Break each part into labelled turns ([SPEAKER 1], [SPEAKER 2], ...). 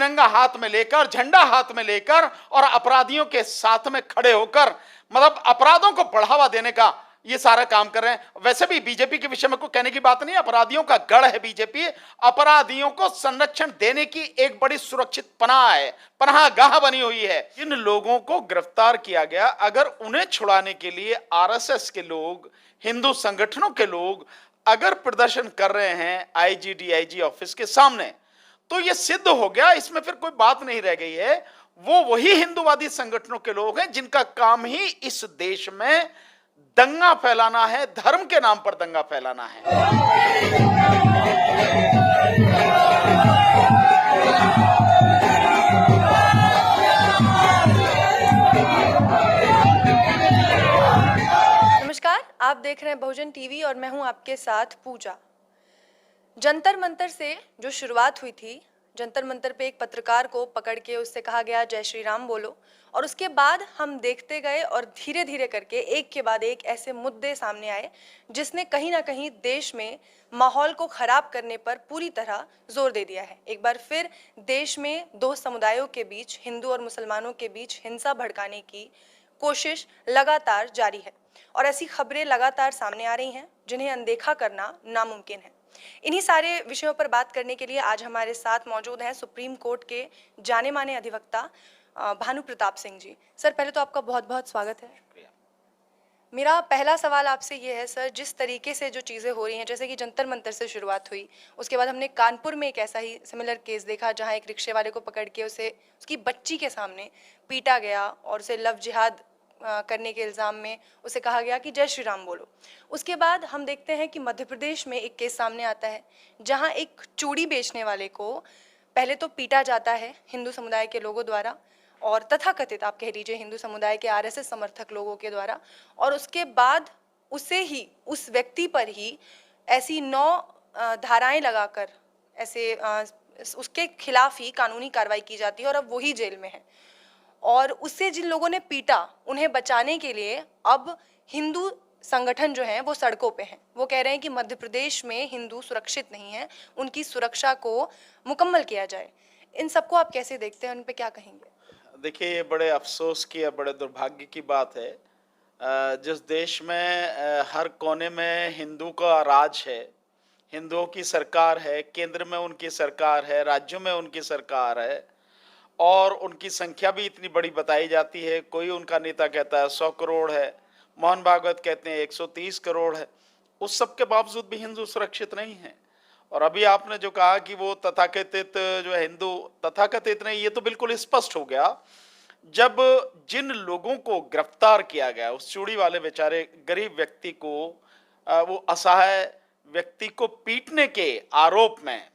[SPEAKER 1] तिरंगा हाथ में लेकर, झंडा हाथ में लेकर और अपराधियों के साथ में खड़े होकर मतलब अपराधों को बढ़ावा देने का ये सारा काम कर रहे हैं। वैसे भी बीजेपी के विषय में कोई कहने की बात नहीं, अपराधियों का गढ़ है बीजेपी। अपराधियों को संरक्षण देने की एक बड़ी सुरक्षित पनाह है, पनाहगाह बनी हुई है। जिन लोगों को गिरफ्तार किया गया, अगर उन्हें छुड़ाने के लिए आरएसएस के लोग, हिंदू संगठनों के लोग अगर प्रदर्शन कर रहे हैं आईजी डीआईजी ऑफिस के सामने, तो यह सिद्ध हो गया, इसमें फिर कोई बात नहीं रह गई है। वो वही हिंदूवादी संगठनों के लोग हैं जिनका काम ही इस देश में दंगा फैलाना है, धर्म के नाम पर दंगा फैलाना है।
[SPEAKER 2] नमस्कार, आप देख रहे हैं बहुजन टीवी और मैं हूं आपके साथ पूजा। जंतर मंतर से जो शुरुआत हुई थी, जंतर मंतर पे एक पत्रकार को पकड़ के उससे कहा गया जय श्री राम बोलो, और उसके बाद हम देखते गए और धीरे धीरे करके एक के बाद एक ऐसे मुद्दे सामने आए जिसने कहीं ना कहीं देश में माहौल को खराब करने पर पूरी तरह जोर दे दिया है। एक बार फिर देश में दो समुदायों के बीच, हिंदू और मुसलमानों के बीच हिंसा भड़काने की कोशिश लगातार जारी है और ऐसी खबरें लगातार सामने आ रही हैं जिन्हें अनदेखा करना नामुमकिन है। इन्हीं सारे विषयों पर बात करने के लिए आज हमारे साथ मौजूद हैं सुप्रीम कोर्ट के जाने माने अधिवक्ता भानु प्रताप सिंह जी। सर, पहले तो आपका बहुत बहुत स्वागत है। मेरा पहला सवाल आपसे ये है सर, जिस तरीके से जो चीज़ें हो रही हैं, जैसे कि जंतर मंतर से शुरुआत हुई, उसके बाद हमने कानपुर में एक ऐसा ही सिमिलर केस देखा जहां एक रिक्शे वाले को पकड़ के उसे उसकी बच्ची के सामने पीटा गया और उसे लव जिहाद करने के इल्ज़ाम में उसे कहा गया कि जय श्री राम बोलो। उसके बाद हम देखते हैं कि मध्य प्रदेश में एक केस सामने आता है जहां एक चूड़ी बेचने वाले को पहले तो पीटा जाता है हिंदू समुदाय के लोगों द्वारा, और तथाकथित आप कह लीजिए हिंदू समुदाय के आरएसएस समर्थक लोगों के द्वारा, और उसके बाद उसे ही, उस व्यक्ति पर ही ऐसी 9 धाराएं लगाकर ऐसे उसके खिलाफ ही कानूनी कार्रवाई की जाती है और अब वही जेल में है। और उससे जिन लोगों ने पीटा, उन्हें बचाने के लिए अब हिंदू संगठन जो हैं वो सड़कों पे हैं। वो कह रहे हैं कि मध्य प्रदेश में हिंदू सुरक्षित नहीं हैं, उनकी सुरक्षा को मुकम्मल किया जाए। इन सबको आप कैसे देखते हैं, उन पे क्या कहेंगे?
[SPEAKER 1] देखिए, ये बड़े अफसोस की या बड़े दुर्भाग्य की बात है। जिस देश में हर कोने में हिंदू का राज है, हिंदुओं की सरकार है, केंद्र में उनकी सरकार है, राज्यों में उनकी सरकार है और उनकी संख्या भी इतनी बड़ी बताई जाती है। कोई उनका नेता कहता है 100 करोड़ है, मोहन भागवत कहते हैं 130 करोड़ है। उस सब के बावजूद भी हिंदू सुरक्षित नहीं है। और अभी आपने जो कहा कि वो तथाकथित जो है हिंदू, तथाकथित नहीं, ये तो बिल्कुल स्पष्ट हो गया जब जिन लोगों को गिरफ्तार किया गया, उस चूड़ी वाले बेचारे गरीब व्यक्ति को, वो असहाय व्यक्ति को पीटने के आरोप में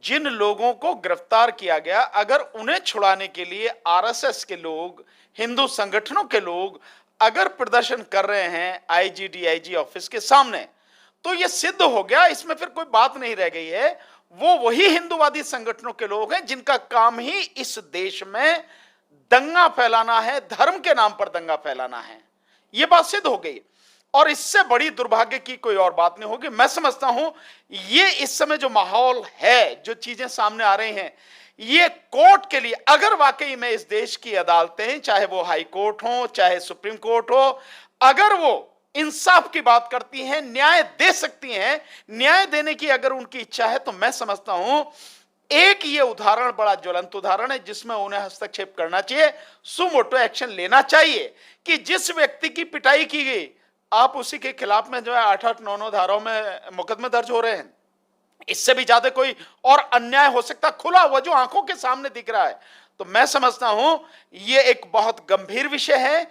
[SPEAKER 1] जिन लोगों को गिरफ्तार किया गया, अगर उन्हें छुड़ाने के लिए आरएसएस के लोग, हिंदू संगठनों के लोग अगर प्रदर्शन कर रहे हैं आईजी डीआईजी ऑफिस के सामने, तो यह सिद्ध हो गया, इसमें फिर कोई बात नहीं रह गई है। वो वही हिंदूवादी संगठनों के लोग हैं जिनका काम ही इस देश में दंगा फैलाना है, धर्म के नाम पर दंगा फैलाना है। यह बात सिद्ध हो गई और इससे बड़ी दुर्भाग्य की कोई और बात नहीं होगी। मैं समझता हूं ये इस समय जो माहौल है, जो चीजें सामने आ रही हैं, ये कोर्ट के लिए, अगर वाकई में इस देश की अदालतें, चाहे वो हाई कोर्ट हो चाहे सुप्रीम कोर्ट हो, अगर वो इंसाफ की बात करती हैं, न्याय दे सकती हैं, न्याय देने की अगर उनकी इच्छा है, तो मैं समझता हूं एक ये उदाहरण बड़ा ज्वलंत उदाहरण है जिसमें उन्हें हस्तक्षेप करना चाहिए, सुमोटो एक्शन लेना चाहिए कि जिस व्यक्ति की पिटाई की गई, आप उसी के खिलाफ में जो है 8-8, 9-9 धाराओं में मुकदमे दर्ज हो रहे हैं। इससे भी ज्यादा कोई और अन्याय हो सकता, खुला हुआ जो आंखों के सामने दिख रहा है। तो मैं समझता हूं यह एक बहुत गंभीर विषय है।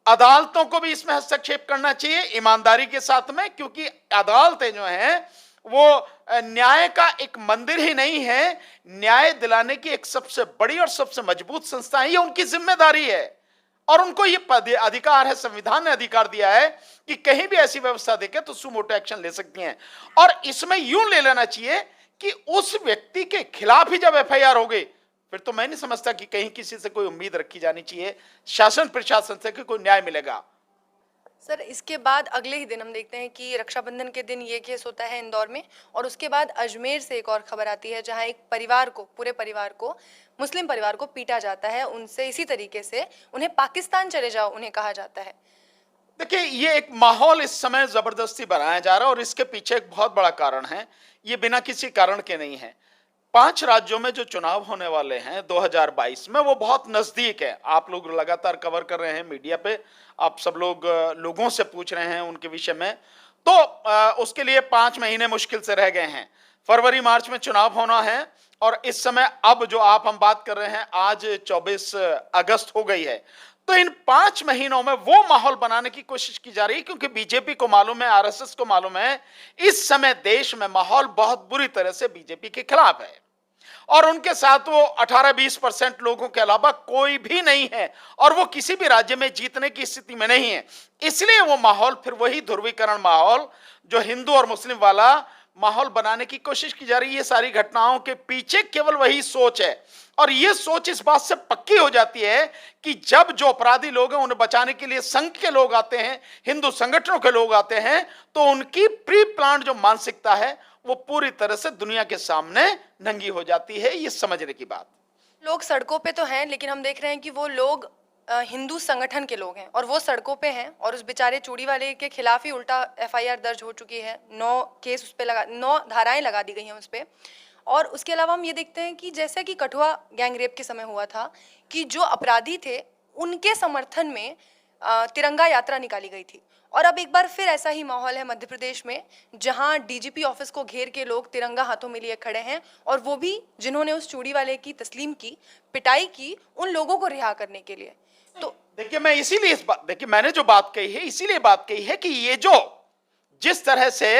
[SPEAKER 1] अदालतों को भी इसमें हस्तक्षेप करना चाहिए ईमानदारी के साथ में, क्योंकि अदालतें जो हैं वो न्याय का एक मंदिर ही नहीं है, न्याय दिलाने की एक सबसे बड़ी और सबसे मजबूत संस्था है। ये उनकी जिम्मेदारी है और उनको ये अधिकार है, संविधान ने अधिकार दिया है कि कहीं भी ऐसी व्यवस्था देखे तो सुमोटो एक्शन ले सकती हैं। और इसमें यूं ले लेना चाहिए कि उस व्यक्ति के खिलाफ ही जब एफआईआर हो गई, फिर तो मैं नहीं समझता कि कहीं किसी से कोई उम्मीद रखी जानी चाहिए शासन प्रशासन से कि कोई न्याय मिलेगा।
[SPEAKER 2] सर, इसके बाद अगले ही दिन हम देखते हैं कि रक्षाबंधन के दिन ये केस होता है इंदौर में, और उसके बाद अजमेर से एक और खबर आती है जहां एक परिवार को, पूरे परिवार को, मुस्लिम परिवार को पीटा जाता है। उनसे इसी तरीके से उन्हें पाकिस्तान चले जाओ उन्हें कहा जाता है।
[SPEAKER 1] देखिए, ये एक माहौल इस समय जबरदस्ती बनाया जा रहा है और इसके पीछे एक बहुत बड़ा कारण है। ये बिना किसी कारण के नहीं है। 5 राज्यों में जो चुनाव होने वाले हैं 2022 में, वो बहुत नजदीक है। आप लोग लगातार कवर कर रहे हैं मीडिया पे, आप सब लोग लोगों से पूछ रहे हैं उनके विषय में, तो उसके लिए 5 महीने मुश्किल से रह गए हैं। फरवरी मार्च में चुनाव होना है और इस समय अब जो हम बात कर रहे हैं, आज 24 अगस्त हो गई है। तो इन 5 महीनों में वो माहौल बनाने की कोशिश की जा रही है, क्योंकि बीजेपी को मालूम है, आरएसएस को मालूम है, इस समय देश में माहौल बहुत बुरी तरह से बीजेपी के खिलाफ है और उनके साथ वो 18-20% लोगों के अलावा कोई भी नहीं है और वो किसी भी राज्य में जीतने की स्थिति में नहीं है। इसलिए वो माहौल फिर वही ध्रुवीकरण माहौल, जो हिंदू और मुस्लिम वाला माहौल बनाने की कोशिश की जा रही है। ये सारी घटनाओं के पीछे केवल वही सोच है और ये सोच इस बात से पक्की हो जाती है कि जब जो अपराधी लोग हैं उन्हें बचाने के लिए संघ के लोग आते हैं, हिंदू संगठनों के लोग आते हैं, तो उनकी प्री प्लान जो मानसिकता है वो पूरी तरह से दुनिया के सामने नंगी हो जाती है। ये समझने की बात।
[SPEAKER 2] लोग सड़कों पे तो हैं, लेकिन हम देख रहे हैं कि वो लोग हिंदू संगठन के लोग हैं और वो सड़कों पे हैं, और उस बेचारे चूड़ी वाले के खिलाफ ही उल्टा एफआईआर दर्ज हो चुकी है। 9 केस उस पे लगा, 9 धाराएं लगा दी गई हैं उस पे। और उसके अलावा हम ये देखते हैं कि जैसे कि कठुआ गैंग रेप के समय हुआ था कि जो अपराधी थे उनके समर्थन में तिरंगा यात्रा निकाली गई थी, और अब एक बार फिर ऐसा ही माहौल है मध्य प्रदेश में, जहां डीजीपी ऑफिस को घेर के लोग तिरंगा हाथों में लिए खड़े हैं, और वो भी जिन्होंने उस चूड़ी वाले की तस्लीम की, पिटाई की, उन लोगों को रिहा करने के लिए। तो
[SPEAKER 1] देखिए, मैं इसीलिए इस बात, देखिए मैंने जो बात कही है इसीलिए बात कही है कि ये जो जिस तरह से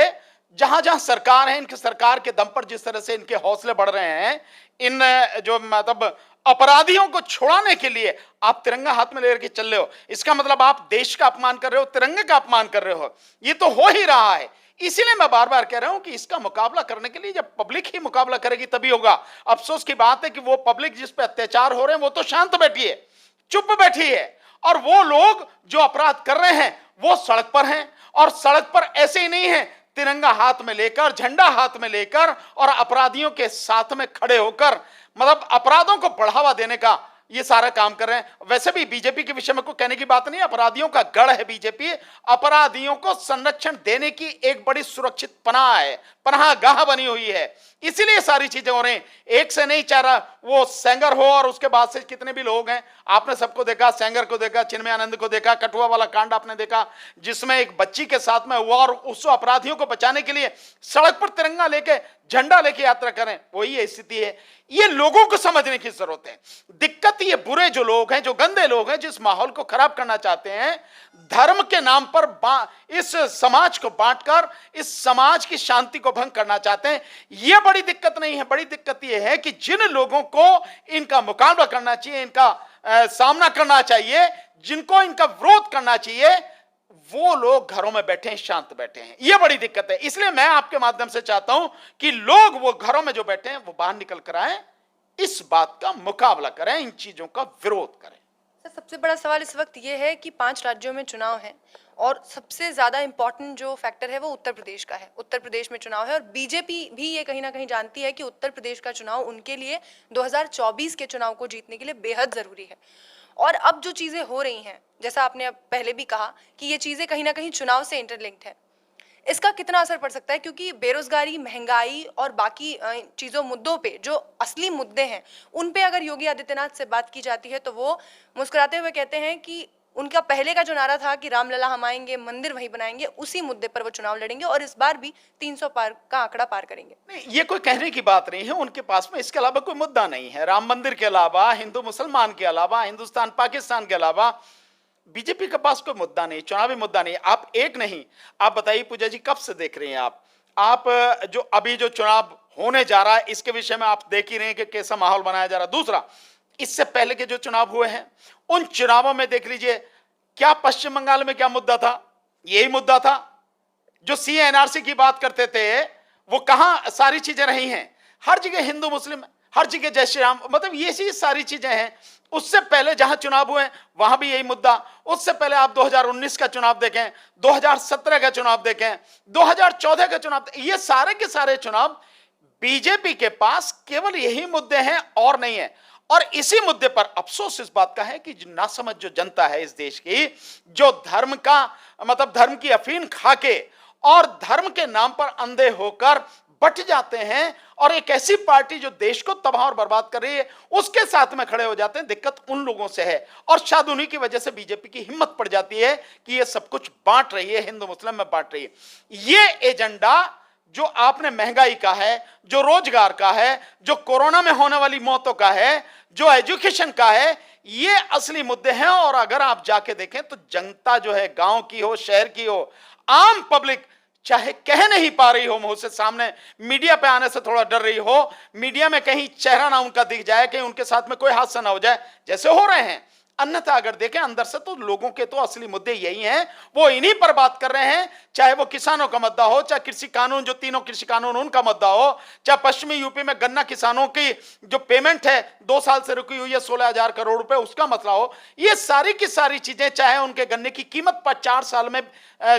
[SPEAKER 1] जहां जहां सरकार है, इनके सरकार के दम पर जिस तरह से इनके हौसले बढ़ रहे हैं, इन जो मतलब अपराधियों को छुड़ाने के लिए आप तिरंगा हाथ में लेकर के चल रहे हो, इसका मतलब आप देश का अपमान कर रहे हो, तिरंगे का अपमान कर रहे हो। ये तो हो ही रहा है। इसीलिए मैं बार बार कह रहा हूं कि इसका मुकाबला करने के लिए जब पब्लिक ही मुकाबला करेगी तभी होगा। अफसोस की बात है कि वो पब्लिक जिस पे अत्याचार हो रहे हैं वो तो शांत बैठी है, चुप बैठी है, और वो लोग जो अपराध कर रहे हैं वो सड़क पर हैं, और सड़क पर ऐसे ही नहीं है, तिरंगा हाथ में लेकर, झंडा हाथ में लेकर और अपराधियों के साथ में खड़े होकर, मतलब अपराधों को बढ़ावा देने का ये सारा काम कर रहे हैं। वैसे भी बीजेपी के विषय में कोई कहने की बात नहीं, अपराधियों का गढ़ है बीजेपी। अपराधियों को संरक्षण देने की एक बड़ी सुरक्षित पनाह है, पनाहगाह बनी हुई है, इसीलिए सारी चीजें हो रही हैं। एक से नहीं चाह रहा, वो सेंगर हो और उसके बाद से कितने भी लोग हैं, आपने सबको देखा, सेंगर को देखा, चिन्मयानंद को देखा, कठुआ वाला कांड आपने देखा जिसमें एक बच्ची के साथ में हुआ, और उस अपराधियों को बचाने के लिए सड़क पर तिरंगा लेके, झंडा लेके यात्रा करें, वही स्थिति है। ये लोगों को समझने की जरूरत है। दिक्कत ये बुरे जो लोग हैं, जो गंदे लोग हैं, जिस माहौल को खराब करना चाहते हैं, धर्म के नाम पर इस समाज को बांटकर इस समाज की शांति को भंग करना चाहते हैं। यह बड़ी दिक्कत नहीं है। बड़ी दिक्कत यह है कि जिन लोगों को इनका मुकाबला करना चाहिए, इनका सामना करना चाहिए, जिनको इनका विरोध करना चाहिए, वो लोग घरों में बैठे हैं, शांत बैठे हैं। यह बड़ी दिक्कत है। इसलिए मैं आपके माध्यम से चाहता हूं कि लोग वो घरों में जो बैठे हैं वो बाहर निकल कर आए, इस बात का मुकाबला करें, इन चीजों का विरोध करें।
[SPEAKER 2] सर, सबसे बड़ा सवाल इस वक्त ये है कि 5 राज्यों में चुनाव है, और सबसे ज्यादा इंपॉर्टेंट जो फैक्टर है वो उत्तर प्रदेश का है। उत्तर प्रदेश में चुनाव है, और बीजेपी भी ये कहीं ना कहीं जानती है कि उत्तर प्रदेश का चुनाव उनके लिए 2024 के चुनाव को जीतने के लिए बेहद जरूरी है। और अब जो चीजें हो रही हैं, जैसा आपने अब पहले भी कहा कि ये चीजें कहीं ना कहीं चुनाव से इंटरलिंक्ड है, इसका कितना असर पड़ सकता है? क्योंकि बेरोजगारी, महंगाई और बाकी चीज़ों, मुद्दों पे, जो असली मुद्दे हैं, उन पे अगर योगी आदित्यनाथ से बात की जाती है तो वो मुस्कुराते हुए कहते हैं कि उनका पहले का जो नारा था कि रामलला हम आएंगे, मंदिर वहीं बनाएंगे, उसी मुद्दे पर वो चुनाव लड़ेंगे, और इस बार भी 300 पार का आंकड़ा पार करेंगे।
[SPEAKER 1] नहीं, ये कोई कहने की बात नहीं है। उनके पास में इसके अलावा कोई मुद्दा नहीं है। राम मंदिर के अलावा, हिंदू मुसलमान के अलावा, हिंदुस्तान पाकिस्तान के अलावा बीजेपी के पास कोई मुद्दा नहीं, चुनावी मुद्दा नहीं। आप एक नहीं, आप बताइए पूजा जी, कब से देख रहे हैं आप जो अभी जो चुनाव होने जा रहा है इसके विषय में आप देख ही रहे हैं कि कैसा माहौल बनाया जा रहा है। दूसरा, इससे पहले के जो चुनाव हुए हैं उन चुनावों में देख लीजिए, क्या पश्चिम बंगाल में क्या मुद्दा था? यही मुद्दा था। जो सीएनआरसी की बात करते थे, वो कहां सारी चीजें रही हैं? हर जगह हिंदू मुस्लिम हर जगह जय श्री राम, मतलब ये सारी चीजें हैं। उससे पहले जहां चुनाव हुए वहां भी यही मुद्दा। उससे पहले आप 2019 का चुनाव देखें, 2017 का चुनाव देखें, 2014 का चुनाव, ये सारे के सारे चुनाव बीजेपी के पास केवल यही मुद्दे हैं और नहीं है। और इसी मुद्दे पर अफसोस इस बात का है कि नासमझ जो जनता है इस देश की, जो धर्म का मतलब धर्म की अफीम खा के और धर्म के नाम पर अंधे होकर बट जाते हैं और एक ऐसी पार्टी जो देश को तबाह और बर्बाद कर रही है उसके साथ में खड़े हो जाते हैं। दिक्कत उन लोगों से है और शायद उन्हीं की वजह से बीजेपी की हिम्मत पड़ जाती है कि ये सब कुछ बांट रही है, हिंदू मुस्लिम में बांट रही है। ये एजेंडा जो आपने महंगाई का है, जो रोजगार का है, जो कोरोना में होने वाली मौतों का है, जो एजुकेशन का है, ये असली मुद्दे हैं। और अगर आप जाके देखें तो जनता जो है, गांव की हो, शहर की हो, आम पब्लिक चाहे कह नहीं पा रही हो मुंह से सामने, मीडिया पे आने से थोड़ा डर रही हो, मीडिया में कहीं चेहरा ना उनका दिख जाए, कहीं उनके साथ में कोई हादसा ना हो जाए जैसे हो रहे हैं। अन्यथा अगर देखें अंदर से तो लोगों के तो असली मुद्दे यही हैं, वो इन्हीं पर बात कर रहे हैं। चाहे वो किसानों का मुद्दा हो, चाहे कृषि कानून, जो तीनों कृषि कानून उनका मुद्दा हो, चाहे पश्चिमी यूपी में गन्ना किसानों की जो पेमेंट है 2 साल से रुकी हुई है 16,000 करोड़ रुपए, उसका मसला हो, ये सारी की सारी चीजें, चाहे उनके गन्ने की कीमत पर 4 साल में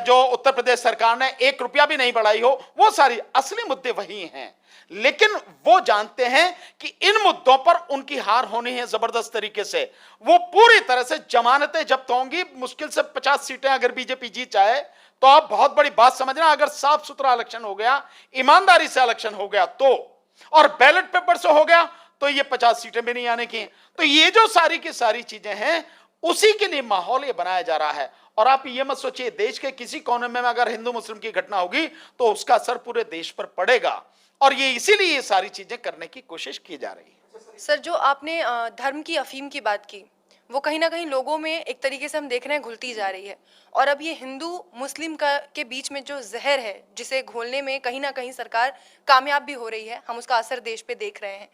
[SPEAKER 1] जो उत्तर प्रदेश सरकार ने 1 रुपया भी नहीं बढ़ाई हो, वो सारी असली मुद्दे वही हैं। लेकिन वो जानते हैं कि इन मुद्दों पर उनकी हार होनी है जबरदस्त तरीके से। वो पूरी तरह से जमानतें जब्त होंगी, मुश्किल से 50 सीटें अगर बीजेपी जीत जाए तो आप बहुत बड़ी बात समझना। अगर साफ सुथरा इलेक्शन हो गया, ईमानदारी से इलेक्शन हो गया तो, और बैलेट पेपर से हो गया तो ये 50 सीटें भी नहीं आने की। तो ये जो सारी की सारी चीजें हैं, उसी के लिए माहौल ये बनाया जा रहा है। और आप ये मत सोचिए देश के किसी कोने में अगर हिंदू मुस्लिम की घटना होगी तो उसका असर पूरे देश पर पड़ेगा, और ये इसीलिए ये सारी चीजें करने की कोशिश की जा रही है।
[SPEAKER 2] सर, जो आपने धर्म की अफीम की बात की, वो कहीं ना कहीं लोगों में एक तरीके से हम देख रहे हैं घुलती जा रही है। और अब ये हिंदू मुस्लिम का के बीच में जो जहर है, जिसे घोलने में कहीं ना कहीं सरकार कामयाब भी हो रही है, हम उसका असर देश पे देख रहे हैं।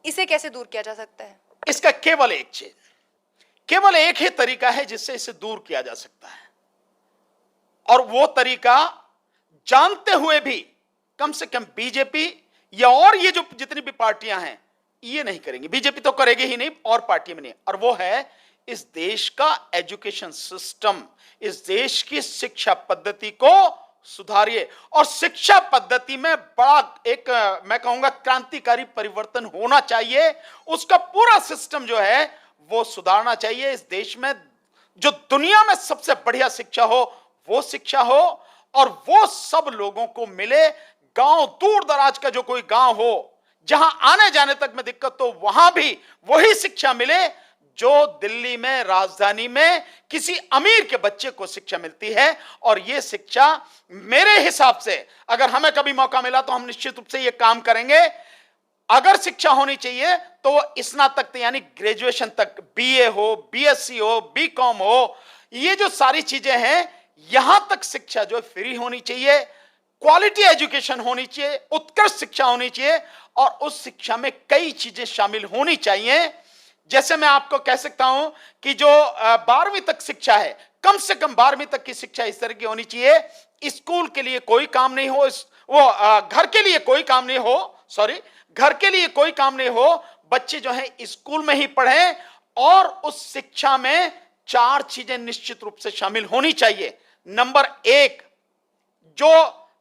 [SPEAKER 2] इसे कैसे दूर किया जा सकता है?
[SPEAKER 1] इसका केवल एक चीज, केवल एक ही तरीका है जिससे इसे दूर किया जा सकता है, और वो तरीका जानते हुए भी कम से कम बीजेपी या और ये जो जितनी भी पार्टियां हैं ये नहीं करेंगी। बीजेपी तो करेगी ही नहीं, और पार्टी में नहीं। और वो है इस देश का एजुकेशन सिस्टम, इस देश की शिक्षा पद्धति को सुधारिए। और शिक्षा पद्धति में बड़ा एक मैं कहूंगा क्रांतिकारी परिवर्तन होना चाहिए। उसका पूरा सिस्टम जो है वो सुधारना चाहिए। इस देश में जो दुनिया में सबसे बढ़िया शिक्षा हो वो शिक्षा हो, और वो सब लोगों को मिले। गांव दूर दराज का जो कोई गांव हो जहां आने जाने तक में दिक्कत हो, वहां भी वही शिक्षा मिले जो दिल्ली में, राजधानी में किसी अमीर के बच्चे को शिक्षा मिलती है। और यह शिक्षा मेरे हिसाब से अगर हमें कभी मौका मिला तो हम निश्चित रूप से यह काम करेंगे। अगर शिक्षा होनी चाहिए तो वो स्नातक यानी ग्रेजुएशन तक, बीए हो, बीएससी हो, बीकॉम हो, ये जो सारी चीजें हैं यहां तक शिक्षा जो फ्री होनी चाहिए। क्वालिटी एजुकेशन होनी चाहिए, उत्कृष्ट शिक्षा होनी चाहिए, और उस शिक्षा में कई चीजें शामिल होनी चाहिए। जैसे मैं आपको कह सकता हूं कि जो 12वीं तक शिक्षा है, कम से कम 12वीं तक की शिक्षा इस तरह की होनी चाहिए। स्कूल के लिए कोई काम नहीं हो, घर के लिए कोई काम नहीं हो, घर के लिए कोई काम नहीं हो, बच्चे जो हैं स्कूल में ही पढ़ें। और उस शिक्षा में 4 चीजें निश्चित रूप से शामिल होनी चाहिए। नंबर 1, जो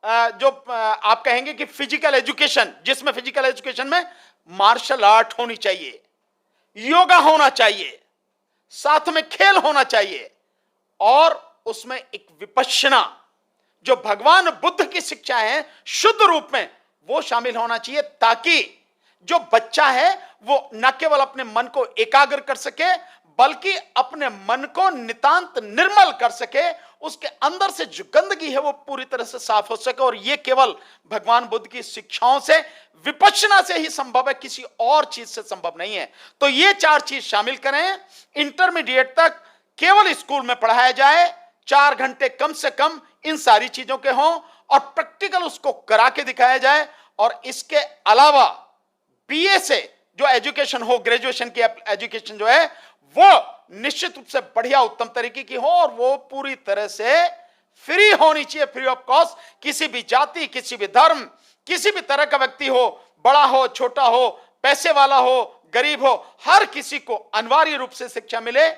[SPEAKER 1] आप कहेंगे कि फिजिकल एजुकेशन, जिसमें फिजिकल एजुकेशन में मार्शल आर्ट होनी चाहिए, योगा होना चाहिए, साथ में खेल होना चाहिए, और उसमें एक विपश्यना जो भगवान बुद्ध की शिक्षा है शुद्ध रूप में वो शामिल होना चाहिए, ताकि जो बच्चा है वो न केवल अपने मन को एकाग्र कर सके बल्कि अपने मन को नितांत निर्मल कर सके। उसके अंदर से जो गंदगी है वो पूरी तरह से साफ हो सके। और ये केवल भगवान बुद्ध की शिक्षाओं से, विपश्यना से ही संभव है, किसी और चीज से संभव नहीं है। तो ये 4 चीज शामिल करें। इंटरमीडिएट तक केवल स्कूल में पढ़ाया जाए, 4 घंटे कम से कम इन सारी चीजों के हों, और प्रैक्टिकल उसको करा के दिखाया जाए। और इसके अलावा बीए से जो एजुकेशन हो, ग्रेजुएशन की एजुकेशन जो है वो निश्चित रूप से बढ़िया उत्तम तरीके की हो, और वो पूरी तरह से फ्री होनी चाहिए, फ्री ऑफ कॉस्ट। किसी भी जाति, किसी भी धर्म, किसी भी तरह का व्यक्ति हो, बड़ा हो छोटा हो, पैसे वाला हो, गरीब हो, हर किसी को अनिवार्य रूप से शिक्षा मिले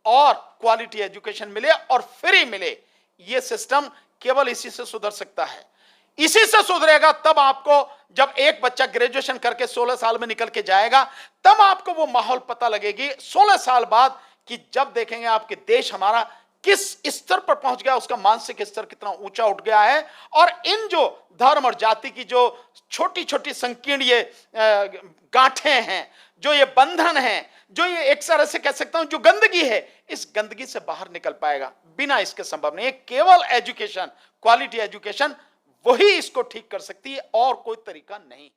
[SPEAKER 1] और क्वालिटी एजुकेशन मिले और फ्री मिले। यह सिस्टम केवल इसी से सुधर सकता है। इसी से सुधरेगा तब आपको, जब एक बच्चा ग्रेजुएशन करके 16 साल में निकल के जाएगा, तब आपको वो माहौल पता लगेगी 16 साल बाद, कि जब देखेंगे आपके देश हमारा किस स्तर पर पहुंच गया, उसका मानसिक स्तर कितना ऊंचा उठ गया है। और इन जो धर्म और जाति की जो छोटी छोटी संकीर्ण ये गांठें हैं, जो ये बंधन हैं, जो ये एक तरह से कह सकता हूं जो गंदगी है, इस गंदगी से बाहर निकल पाएगा। बिना इसके संभव नहीं है। केवल एजुकेशन, क्वालिटी एजुकेशन, वही इसको ठीक कर सकती है, और कोई तरीका नहीं।